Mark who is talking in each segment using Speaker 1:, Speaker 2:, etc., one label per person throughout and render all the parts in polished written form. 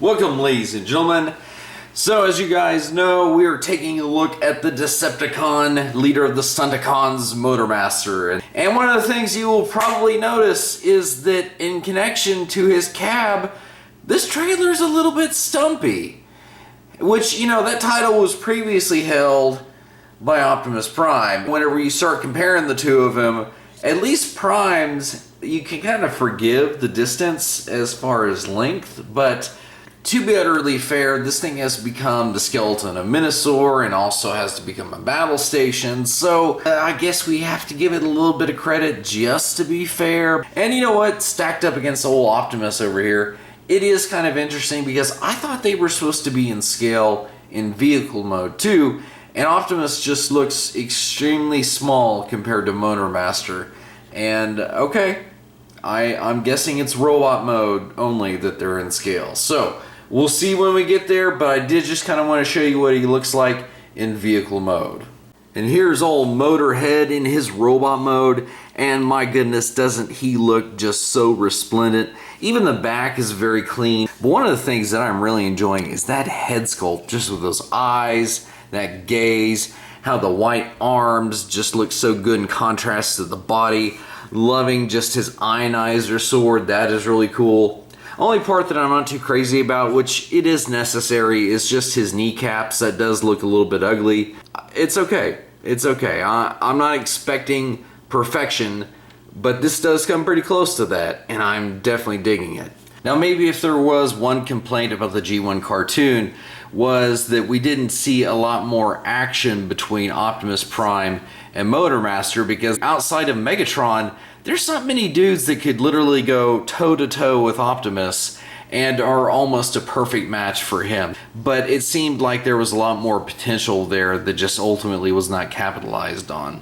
Speaker 1: Welcome, ladies and gentlemen. So, as you guys know, we are taking a look at the Decepticon, leader of the Stunticon's Motormaster. And one of the things you will probably notice is that in connection to his cab, this trailer is a little bit stumpy. Which, you know, that title was previously held by Optimus Prime. Whenever you start comparing the two of them, at least Prime's, you can kind of forgive the distance as far as length, but to be utterly fair, this thing has become the skeleton of Minosaur and also has to become a battle station, so I guess we have to give it a little bit of credit just to be fair. And you know what? Stacked up against old Optimus over here, it is kind of interesting because I thought they were supposed to be in scale in vehicle mode too, and Optimus just looks extremely small compared to Motormaster. And okay, I'm guessing it's robot mode only that they're in scale. So we'll see when we get there, but I did just kind of want to show you what he looks like in vehicle mode. And here's old Motorhead in his robot mode, and my goodness, doesn't he look just so resplendent. Even the back is very clean. But one of the things that I'm really enjoying is that head sculpt, just with those eyes, that gaze, how the white arms just look so good in contrast to the body. Loving just his ionizer sword, that is really cool. Only part that I'm not too crazy about, which it is necessary, is just his kneecaps. That does look a little bit ugly. It's okay. It's okay. I'm not expecting perfection, but this does come pretty close to that, and I'm definitely digging it. Now, maybe if there was one complaint about the G1 cartoon, was that we didn't see a lot more action between Optimus Prime and Motormaster, because outside of Megatron, there's not many dudes that could literally go toe-to-toe with Optimus and are almost a perfect match for him. But it seemed like there was a lot more potential there that just ultimately was not capitalized on.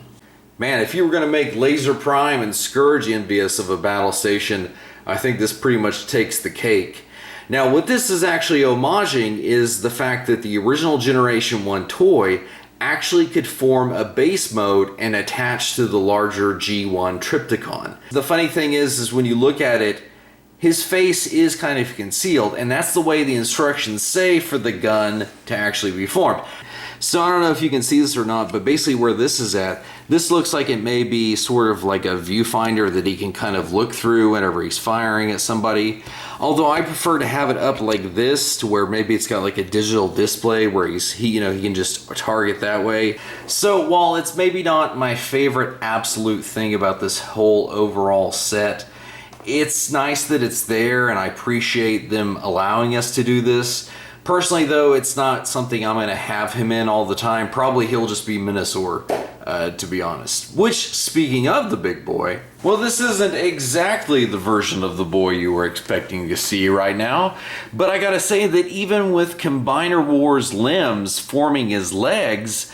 Speaker 1: Man, if you were going to make Laser Prime and Scourge envious of a battle station, I think this pretty much takes the cake. Now, what this is actually homaging is the fact that the original Generation 1 toy actually could form a base mode and attach to the larger G1 Tripticon. The funny thing is when you look at it, his face is kind of concealed, and that's the way the instructions say for the gun to actually be formed. So I don't know if you can see this or not, but basically where this is at, this looks like it may be sort of like a viewfinder that he can kind of look through whenever he's firing at somebody. Although I prefer to have it up like this, to where maybe it's got like a digital display where he can just target that way. So while it's maybe not my favorite absolute thing about this whole overall set, it's nice that it's there, and I appreciate them allowing us to do this. Personally, though, it's not something I'm going to have him in all the time. Probably he'll just be Minosaur, to be honest. Which, speaking of the big boy, well, this isn't exactly the version of the boy you were expecting to see right now. But I gotta say that even with Combiner War's limbs forming his legs,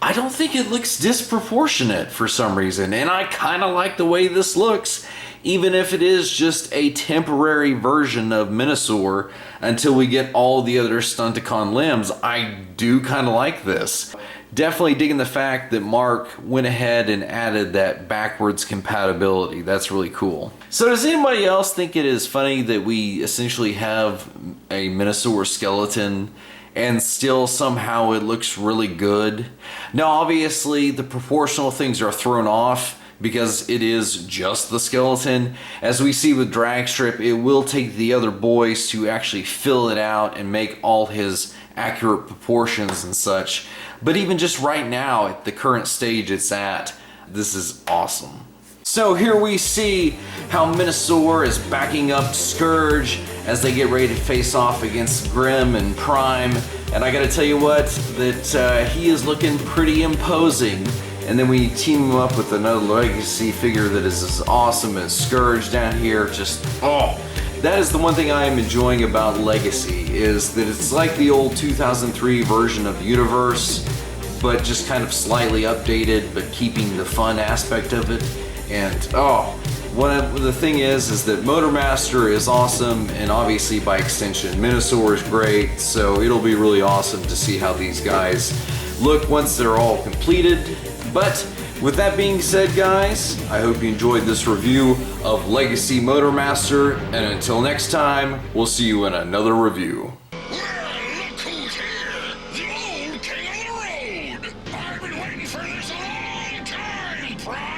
Speaker 1: I don't think it looks disproportionate for some reason. And I kind of like the way this looks, even if it is just a temporary version of Minosaur until we get all the other Stunticon limbs. I do kind of like this. Definitely digging the fact that Mark went ahead and added that backwards compatibility. That's really cool. So does anybody else think it is funny that we essentially have a Minosaur skeleton and still somehow it looks really good? Now obviously the proportional things are thrown off because it is just the skeleton. As we see with Dragstrip, it will take the other boys to actually fill it out and make all his accurate proportions and such. But even just right now, at the current stage it's at, this is awesome. So here we see how Minosaur is backing up Scourge as they get ready to face off against Grim and Prime. And I gotta tell you what, that he is looking pretty imposing. And then we team him up with another legacy figure that is as awesome as Scourge down here. Just, oh, that is the one thing I am enjoying about Legacy, is that it's like the old 2003 version of Universe, but just kind of slightly updated, but keeping the fun aspect of it. And, oh, the thing is that Motormaster is awesome, and obviously by extension, Minosaur is great, so it'll be really awesome to see how these guys look once they're all completed. But With that being said, guys, I hope you enjoyed this review of Legacy Motormaster, and until next time, we'll see you in another review.
Speaker 2: Well, look who's here! The old king of the road! I've been waiting for this a long time, Prime!